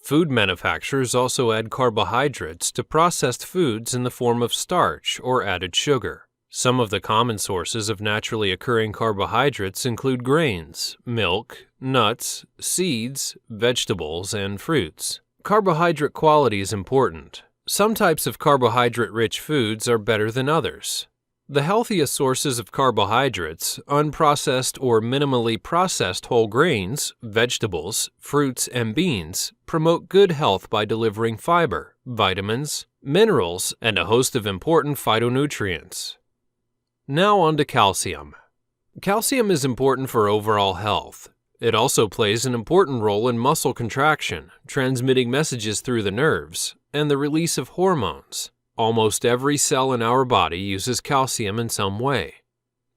Food manufacturers also add carbohydrates to processed foods in the form of starch or added sugar. Some of the common sources of naturally occurring carbohydrates include grains, milk, nuts, seeds, vegetables, and fruits. Carbohydrate quality is important. Some types of carbohydrate-rich foods are better than others. The healthiest sources of carbohydrates, unprocessed or minimally processed whole grains, vegetables, fruits, and beans, promote good health by delivering fiber, vitamins, minerals, and a host of important phytonutrients. Now on to calcium. Calcium is important for overall health. It also plays an important role in muscle contraction, transmitting messages through the nerves, and the release of hormones. Almost every cell in our body uses calcium in some way.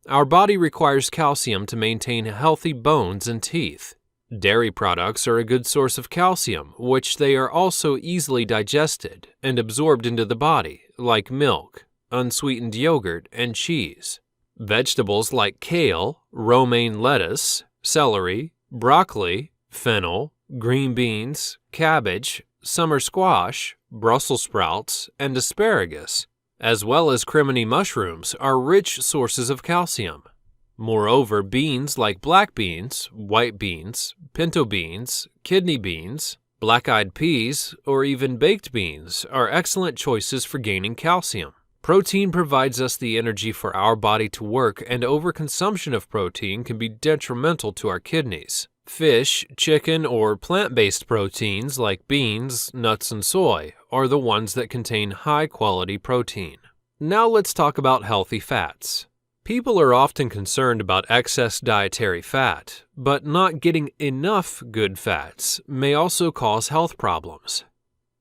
Our body requires calcium to maintain healthy bones and teeth. Dairy products are a good source of calcium, which they are also easily digested and absorbed into the body, like milk, unsweetened yogurt, and cheese. Vegetables like kale, romaine lettuce, celery, broccoli, fennel, green beans, cabbage, summer squash, Brussels sprouts, and asparagus, as well as crimini mushrooms, are rich sources of calcium. Moreover, beans like black beans, white beans, pinto beans, kidney beans, black-eyed peas, or even baked beans are excellent choices for gaining calcium. Protein provides us the energy for our body to work, and overconsumption of protein can be detrimental to our kidneys. Fish, chicken, or plant-based proteins like beans, nuts, and soy are the ones that contain high-quality protein. Now let's talk about healthy fats. People are often concerned about excess dietary fat, but not getting enough good fats may also cause health problems.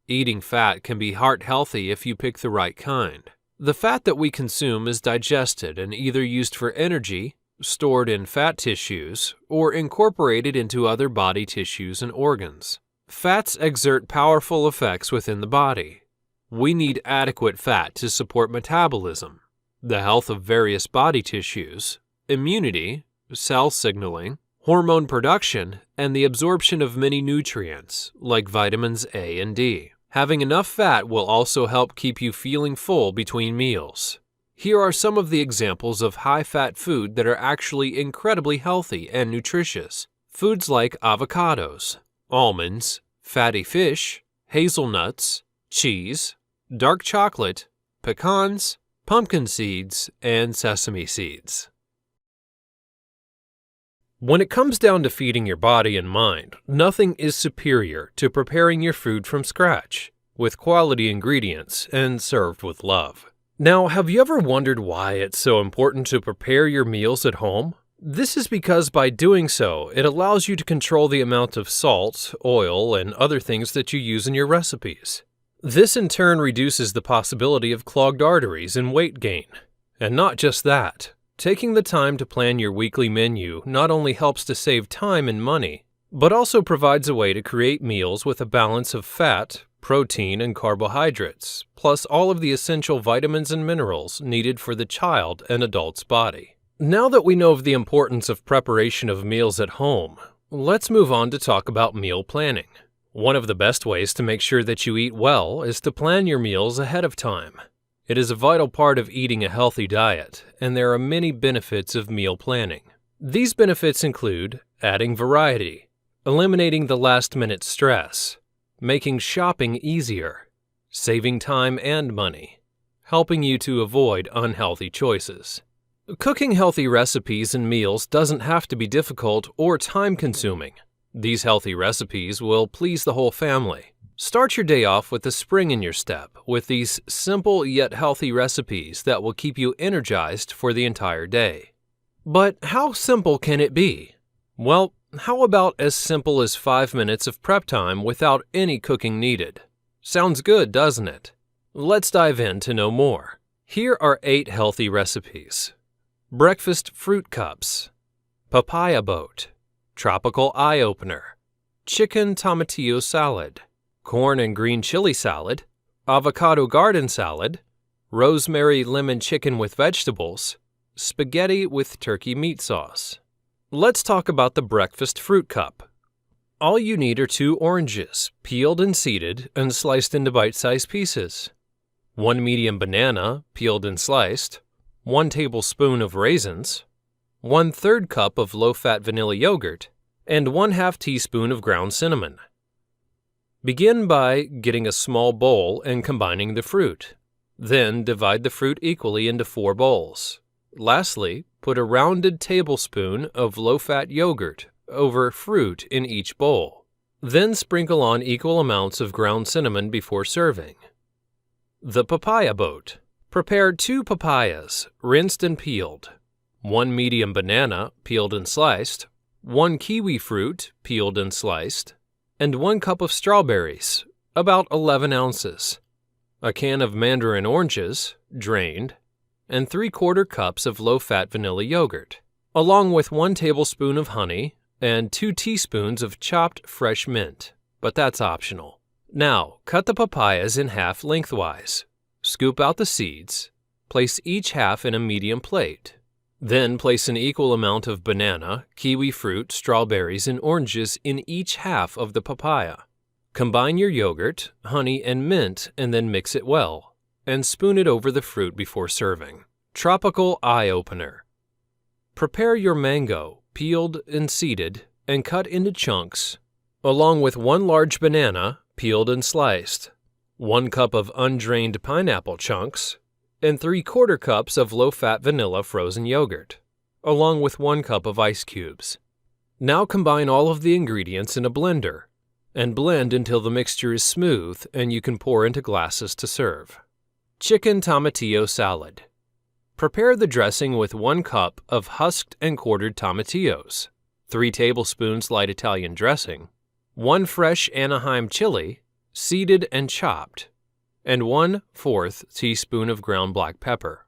Eating fat can be heart-healthy if you pick the right kind. The fat that we consume is digested and either used for energy, stored in fat tissues, or incorporated into other body tissues and organs. Fats exert powerful effects within the body. We need adequate fat to support metabolism, the health of various body tissues, immunity, cell signaling, hormone production, and the absorption of many nutrients, like vitamins A and D. Having enough fat will also help keep you feeling full between meals. Here are some of the examples of high-fat food that are actually incredibly healthy and nutritious. Foods like avocados, almonds, fatty fish, hazelnuts, cheese, dark chocolate, pecans, pumpkin seeds, and sesame seeds. When it comes down to feeding your body and mind, nothing is superior to preparing your food from scratch, with quality ingredients and served with love. Now, have you ever wondered why it's so important to prepare your meals at home? This is because by doing so, it allows you to control the amount of salt, oil, and other things that you use in your recipes. This in turn reduces the possibility of clogged arteries and weight gain. And not just that. Taking the time to plan your weekly menu not only helps to save time and money, but also provides a way to create meals with a balance of fat, protein, and carbohydrates, plus all of the essential vitamins and minerals needed for the child and adult's body. Now that we know of the importance of preparation of meals at home, let's move on to talk about meal planning. One of the best ways to make sure that you eat well is to plan your meals ahead of time. It is a vital part of eating a healthy diet, and there are many benefits of meal planning. These benefits include adding variety, eliminating the last-minute stress, making shopping easier, saving time and money, helping you to avoid unhealthy choices. Cooking healthy recipes and meals doesn't have to be difficult or time-consuming. These healthy recipes will please the whole family. Start your day off with a spring in your step with these simple yet healthy recipes that will keep you energized for the entire day. But how simple can it be? Well, how about as simple as 5 minutes of prep time without any cooking needed? Sounds good, doesn't it? Let's dive in to know more. Here are 8 healthy recipes. Breakfast fruit cups, Papaya Boat, tropical eye opener, chicken tomatillo salad, corn and green chili salad, avocado garden salad, rosemary lemon chicken with vegetables, spaghetti with turkey meat sauce. Let's talk about the breakfast fruit cup. All you need are 2 oranges, peeled and seeded and sliced into bite-sized pieces, 1 medium banana, peeled and sliced, 1 tablespoon of raisins, 1/3 cup of low-fat vanilla yogurt, and 1/2 teaspoon of ground cinnamon. Begin by getting a small bowl and combining the fruit. Then divide the fruit equally into 4 bowls. Lastly, put a rounded tablespoon of low-fat yogurt over fruit in each bowl. Then sprinkle on equal amounts of ground cinnamon before serving. The Papaya Boat. Prepare 2 papayas, rinsed and peeled, 1 medium banana, peeled and sliced, 1 kiwi fruit, peeled and sliced, and 1 cup of strawberries, about 11 ounces, a can of mandarin oranges, drained, and 3/4 cups of low-fat vanilla yogurt, along with 1 tablespoon of honey and 2 teaspoons of chopped fresh mint, but that's optional. Now, cut the papayas in half lengthwise. Scoop out the seeds. Place each half in a medium plate. Then place an equal amount of banana, kiwi fruit, strawberries, and oranges in each half of the papaya. Combine your yogurt, honey, and mint and then mix it well, and spoon it over the fruit before serving. Tropical eye opener. Prepare your mango, peeled and seeded, and cut into chunks, along with 1 large banana, peeled and sliced, 1 cup of undrained pineapple chunks, and 3/4 cups of low-fat vanilla frozen yogurt, along with 1 cup of ice cubes. Now combine all of the ingredients in a blender and blend until the mixture is smooth and you can pour into glasses to serve. Chicken tomatillo salad. Prepare the dressing with 1 cup of husked and quartered tomatillos, 3 tablespoons light Italian dressing, 1 fresh Anaheim chili, seeded and chopped, and 1/4 teaspoon of ground black pepper.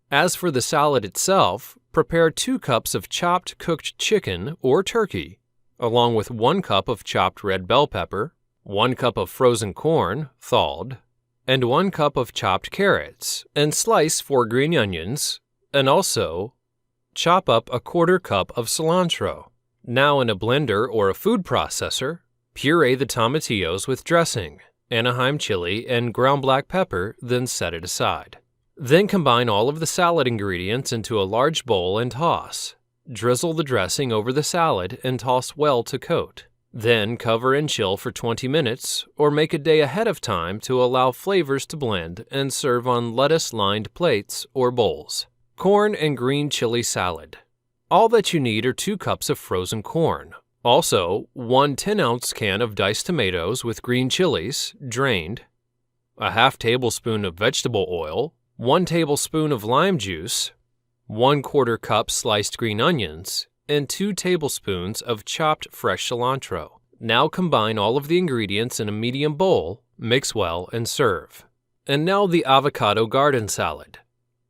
As for the salad itself, prepare 2 cups of chopped cooked chicken or turkey, along with 1 cup of chopped red bell pepper, 1 cup of frozen corn, thawed, and 1 cup of chopped carrots, and slice 4 green onions, and also chop up a 1/4 cup of cilantro. Now in a blender or a food processor, puree the tomatillos with dressing, Anaheim chili, and ground black pepper, then set it aside. Then combine all of the salad ingredients into a large bowl and toss. Drizzle the dressing over the salad and toss well to coat. Then cover and chill for 20 minutes or make a day ahead of time to allow flavors to blend and serve on lettuce-lined plates or bowls. Corn and green chili salad. All that you need are 2 cups of frozen corn. Also, 1 10-ounce can of diced tomatoes with green chilies, drained, a half tablespoon of vegetable oil, 1 tablespoon of lime juice, 1/4 cup sliced green onions, and 2 tablespoons of chopped fresh cilantro. Now combine all of the ingredients in a medium bowl, mix well, and serve. And now the avocado garden salad.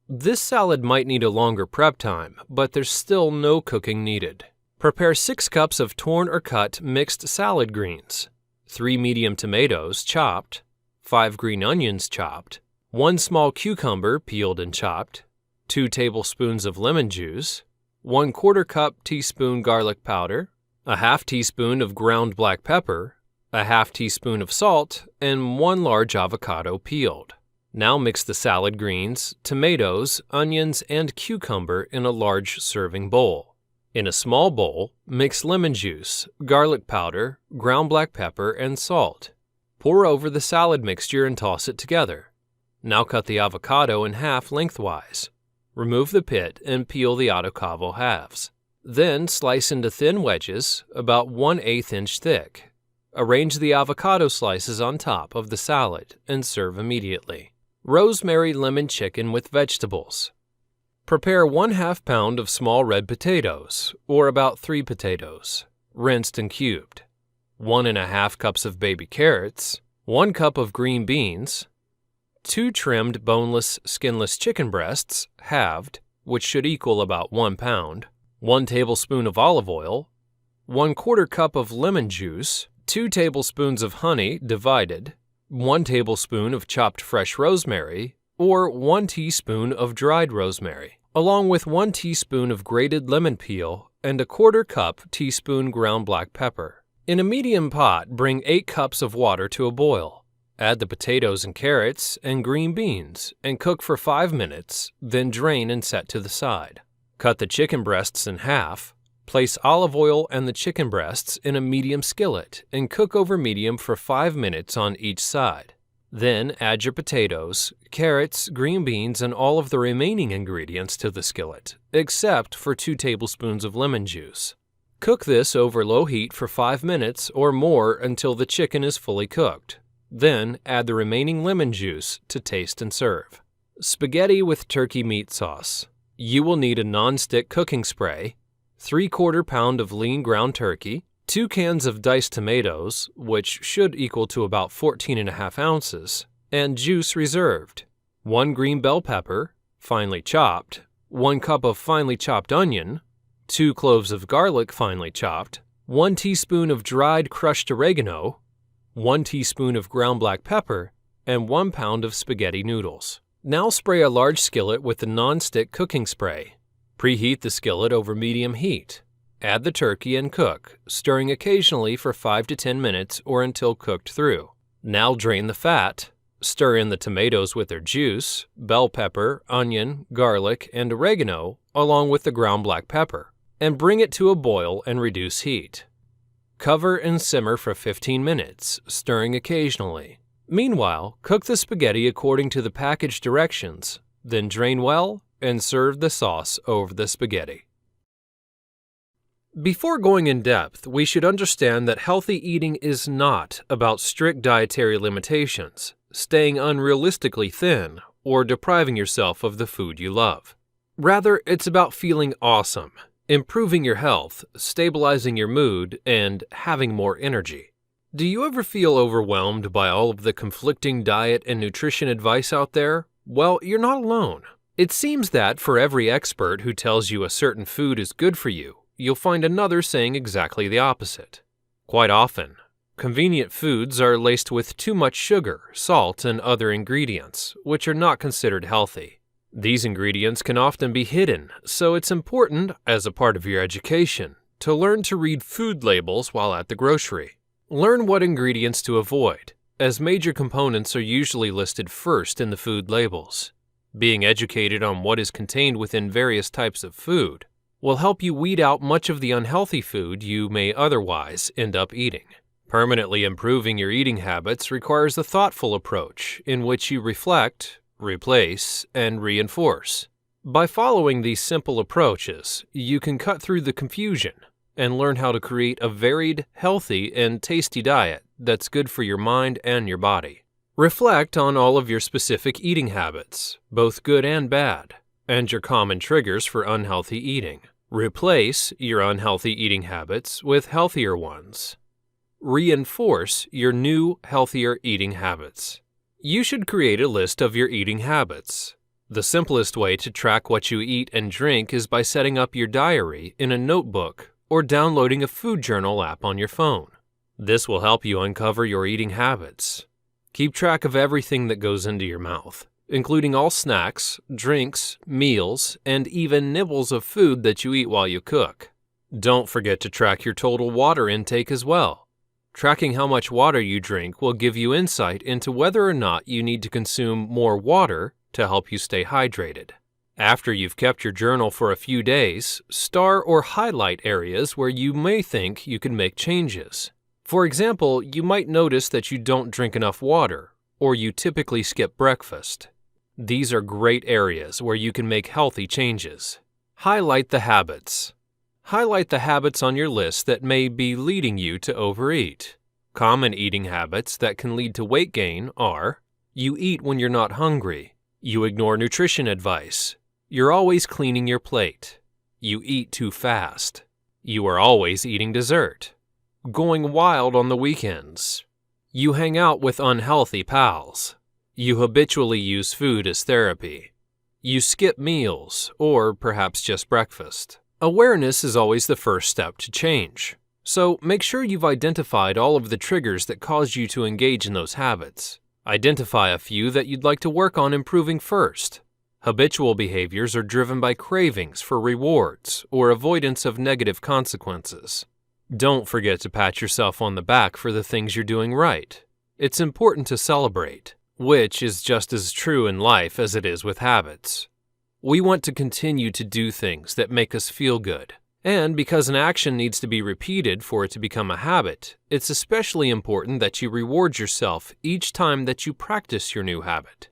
This salad might need a longer prep time, but there's still no cooking needed. Prepare 6 cups of torn or cut mixed salad greens, 3 medium tomatoes chopped, 5 green onions chopped, 1 small cucumber peeled and chopped, 2 tablespoons of lemon juice, 1/4 cup teaspoon garlic powder, a half teaspoon of ground black pepper, a half teaspoon of salt, and 1 large avocado peeled. Now mix the salad greens, tomatoes, onions, and cucumber in a large serving bowl. In a small bowl, mix lemon juice, garlic powder, ground black pepper, and salt. Pour over the salad mixture and toss it together. Now cut the avocado in half lengthwise. Remove the pit and peel the avocado halves. Then slice into thin wedges, about 1/8 inch thick. Arrange the avocado slices on top of the salad and serve immediately. Rosemary lemon chicken with vegetables. Prepare 1/2 pound of small red potatoes, or about 3 potatoes, rinsed and cubed. 1½ cups of baby carrots, 1 cup of green beans, 2 trimmed boneless, skinless chicken breasts, halved, which should equal about 1 pound, 1 tablespoon of olive oil, 1/4 cup of lemon juice, 2 tablespoons of honey divided, 1 tablespoon of chopped fresh rosemary, or 1 teaspoon of dried rosemary, along with 1 teaspoon of grated lemon peel and 1/4 cup teaspoon ground black pepper. In a medium pot, bring 8 cups of water to a boil. Add the potatoes and carrots and green beans and cook for 5 minutes, then drain and set to the side. Cut the chicken breasts in half. Place olive oil and the chicken breasts in a medium skillet and cook over medium for 5 minutes on each side. Then add your potatoes, carrots, green beans, and all of the remaining ingredients to the skillet, except for 2 tablespoons of lemon juice. Cook this over low heat for 5 minutes or more until the chicken is fully cooked. Then add the remaining lemon juice to taste and serve. Spaghetti with turkey meat sauce. You will need a non-stick cooking spray, 3/4 pound of lean ground turkey, 2 cans of diced tomatoes, which should equal to about 14½ ounces, and juice reserved, 1 green bell pepper, finely chopped, 1 cup of finely chopped onion, 2 cloves of garlic finely chopped, 1 teaspoon of dried crushed oregano, 1 teaspoon of ground black pepper, and 1 pound of spaghetti noodles. Now spray a large skillet with the non-stick cooking spray. Preheat the skillet over medium heat. Add the turkey and cook, stirring occasionally for 5 to 10 minutes or until cooked through. Now drain the fat. Stir in the tomatoes with their juice, bell pepper, onion, garlic, and oregano, along with the ground black pepper, and bring it to a boil and reduce heat. Cover and simmer for 15 minutes, stirring occasionally. Meanwhile, cook the spaghetti according to the package directions, then drain well and serve the sauce over the spaghetti. Before going in depth, we should understand that healthy eating is not about strict dietary limitations, staying unrealistically thin, or depriving yourself of the food you love. Rather, it's about feeling awesome, improving your health, stabilizing your mood, and having more energy. Do you ever feel overwhelmed by all of the conflicting diet and nutrition advice out there? Well, you're not alone. It seems that for every expert who tells you a certain food is good for you, you'll find another saying exactly the opposite. Quite often, convenient foods are laced with too much sugar, salt, and other ingredients, which are not considered healthy. These ingredients can often be hidden, so it's important, as a part of your education, to learn to read food labels while at the grocery. Learn what ingredients to avoid, as major components are usually listed first in the food labels. Being educated on what is contained within various types of food will help you weed out much of the unhealthy food you may otherwise end up eating. Permanently improving your eating habits requires a thoughtful approach in which you reflect, replace, and reinforce. By following these simple approaches, you can cut through the confusion and learn how to create a varied, healthy, and tasty diet that's good for your mind and your body. Reflect on all of your specific eating habits, both good and bad, and your common triggers for unhealthy eating. Replace your unhealthy eating habits with healthier ones. Reinforce your new, healthier eating habits. You should create a list of your eating habits. The simplest way to track what you eat and drink is by setting up your diary in a notebook or downloading a food journal app on your phone. This will help you uncover your eating habits. Keep track of everything that goes into your mouth, including all snacks, drinks, meals, and even nibbles of food that you eat while you cook. Don't forget to track your total water intake as well. Tracking how much water you drink will give you insight into whether or not you need to consume more water to help you stay hydrated. After you've kept your journal for a few days, star or highlight areas where you may think you can make changes. For example, you might notice that you don't drink enough water, or you typically skip breakfast. These are great areas where you can make healthy changes. Highlight the habits. Highlight the habits on your list that may be leading you to overeat. Common eating habits that can lead to weight gain are: you eat when you're not hungry, you ignore nutrition advice, you're always cleaning your plate, you eat too fast, you are always eating dessert, going wild on the weekends, you hang out with unhealthy pals, you habitually use food as therapy, you skip meals or perhaps just breakfast. Awareness is always the first step to change. So make sure you've identified all of the triggers that cause you to engage in those habits. Identify a few that you'd like to work on improving first. Habitual behaviors are driven by cravings for rewards or avoidance of negative consequences. Don't forget to pat yourself on the back for the things you're doing right. It's important to celebrate, which is just as true in life as it is with habits. We want to continue to do things that make us feel good. And because an action needs to be repeated for it to become a habit, it's especially important that you reward yourself each time that you practice your new habit.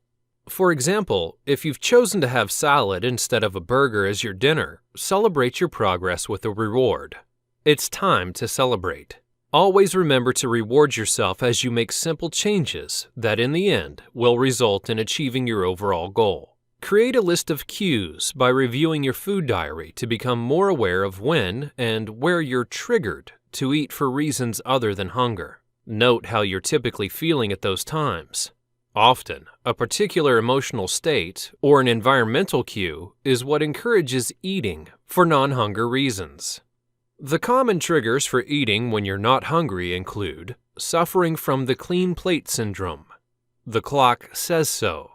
For example, if you've chosen to have salad instead of a burger as your dinner, celebrate your progress with a reward. It's time to celebrate. Always remember to reward yourself as you make simple changes that in the end will result in achieving your overall goal. Create a list of cues by reviewing your food diary to become more aware of when and where you're triggered to eat for reasons other than hunger. Note how you're typically feeling at those times. Often, a particular emotional state or an environmental cue is what encourages eating for non-hunger reasons. The common triggers for eating when you're not hungry include suffering from the clean plate syndrome, the clock says so,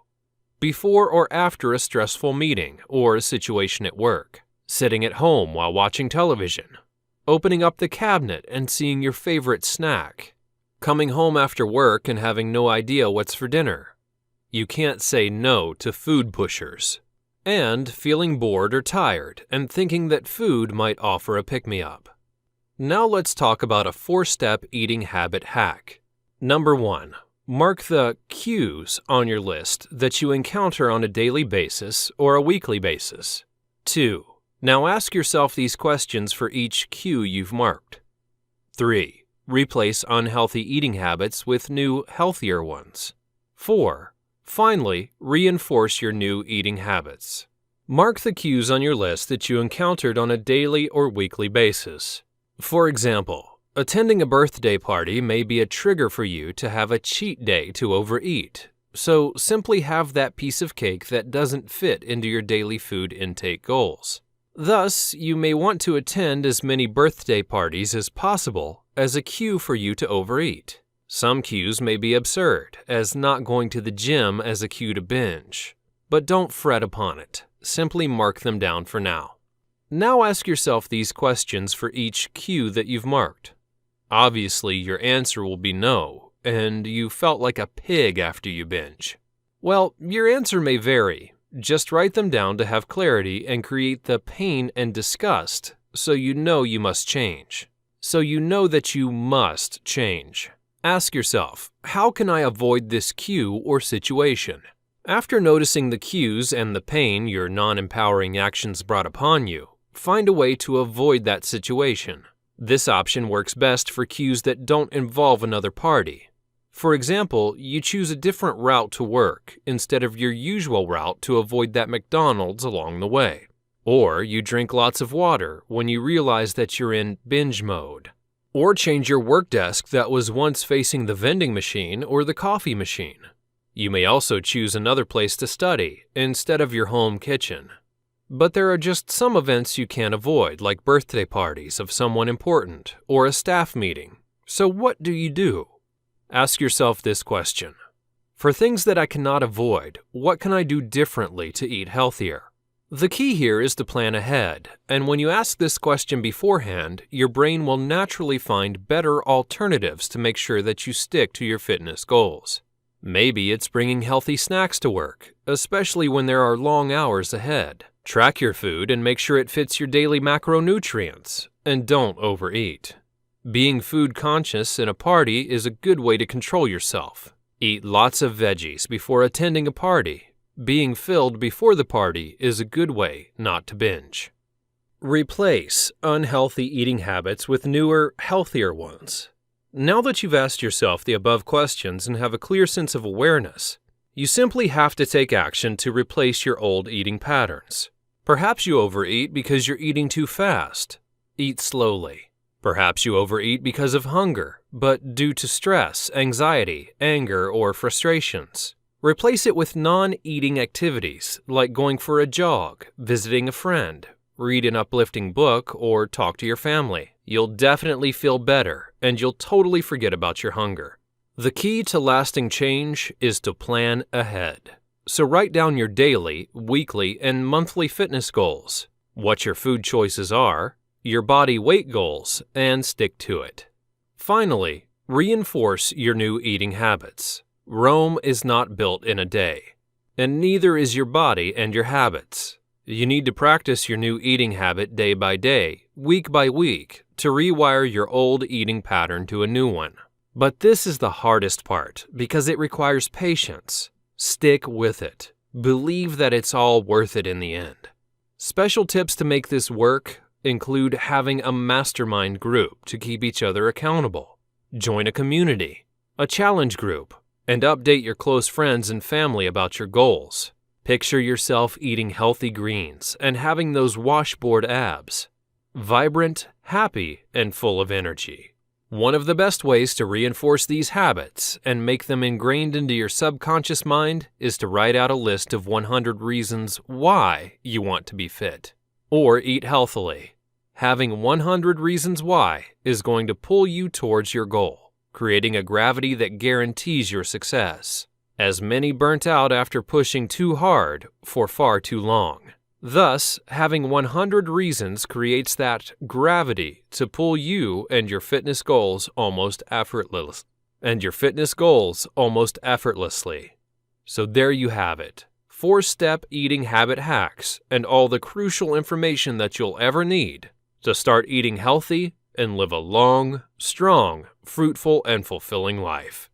before or after a stressful meeting or a situation at work, sitting at home while watching television, opening up the cabinet and seeing your favorite snack, coming home after work and having no idea what's for dinner. You can't say no to food pushers, and feeling bored or tired and thinking that food might offer a pick-me-up. Now let's talk about a 4-step eating habit hack. Number 1. Mark the cues on your list that you encounter on a daily basis or a weekly basis. 2. Now ask yourself these questions for each cue you've marked. 3. Replace unhealthy eating habits with new, healthier ones. 4. Finally, reinforce your new eating habits. Mark the cues on your list that you encountered on a daily or weekly basis. For example, attending a birthday party may be a trigger for you to have a cheat day to overeat, so simply have that piece of cake that doesn't fit into your daily food intake goals. Thus, you may want to attend as many birthday parties as possible as a cue for you to overeat. Some cues may be absurd, as not going to the gym as a cue to binge, but don't fret upon it. Simply mark them down for now. Now ask yourself these questions for each cue that you've marked. Obviously, your answer will be no, and you felt like a pig after you binge. Well, your answer may vary. Just write them down to have clarity and create the pain and disgust so you know you must change. So you know that you must change. Ask yourself, how can I avoid this cue or situation? After noticing the cues and the pain your non-empowering actions brought upon you, find a way to avoid that situation. This option works best for cues that don't involve another party. For example, you choose a different route to work instead of your usual route to avoid that McDonald's along the way. Or you drink lots of water when you realize that you're in binge mode. Or change your work desk that was once facing the vending machine or the coffee machine. You may also choose another place to study instead of your home kitchen. But there are just some events you can't avoid, like birthday parties of someone important or a staff meeting. So what do you do? Ask yourself this question. For things that I cannot avoid, what can I do differently to eat healthier? The key here is to plan ahead, and when you ask this question beforehand, your brain will naturally find better alternatives to make sure that you stick to your fitness goals. Maybe it's bringing healthy snacks to work, especially when there are long hours ahead. Track your food and make sure it fits your daily macronutrients, and don't overeat. Being food conscious in a party is a good way to control yourself. Eat lots of veggies before attending a party. Being filled before the party is a good way not to binge. Replace unhealthy eating habits with newer, healthier ones. Now that you've asked yourself the above questions and have a clear sense of awareness, you simply have to take action to replace your old eating patterns. Perhaps you overeat because you're eating too fast. Eat slowly. Perhaps you overeat because of hunger, but due to stress, anxiety, anger, or frustrations. Replace it with non-eating activities like going for a jog, visiting a friend, read an uplifting book, or talk to your family. You'll definitely feel better, and you'll totally forget about your hunger. The key to lasting change is to plan ahead. So write down your daily, weekly, and monthly fitness goals, what your food choices are, your body weight goals, and stick to it. Finally, reinforce your new eating habits. Rome is not built in a day, and neither is your body and your habits. You need to practice your new eating habit day by day, week by week, to rewire your old eating pattern to a new one. But this is the hardest part because it requires patience. Stick with it. Believe that it's all worth it in the end. Special tips to make this work include having a mastermind group to keep each other accountable. Join a community, a challenge group, and update your close friends and family about your goals. Picture yourself eating healthy greens and having those washboard abs. Vibrant, happy, and full of energy. One of the best ways to reinforce these habits and make them ingrained into your subconscious mind is to write out a list of 100 reasons why you want to be fit or eat healthily. Having 100 reasons why is going to pull you towards your goal, creating a gravity that guarantees your success, as many burnt out after pushing too hard for far too long. Thus, having 100 reasons creates that gravity to pull you and your fitness goals almost effortlessly. So there you have it. 4-step eating habit hacks and all the crucial information that you'll ever need to start eating healthy and live a long, strong, fruitful, and fulfilling life.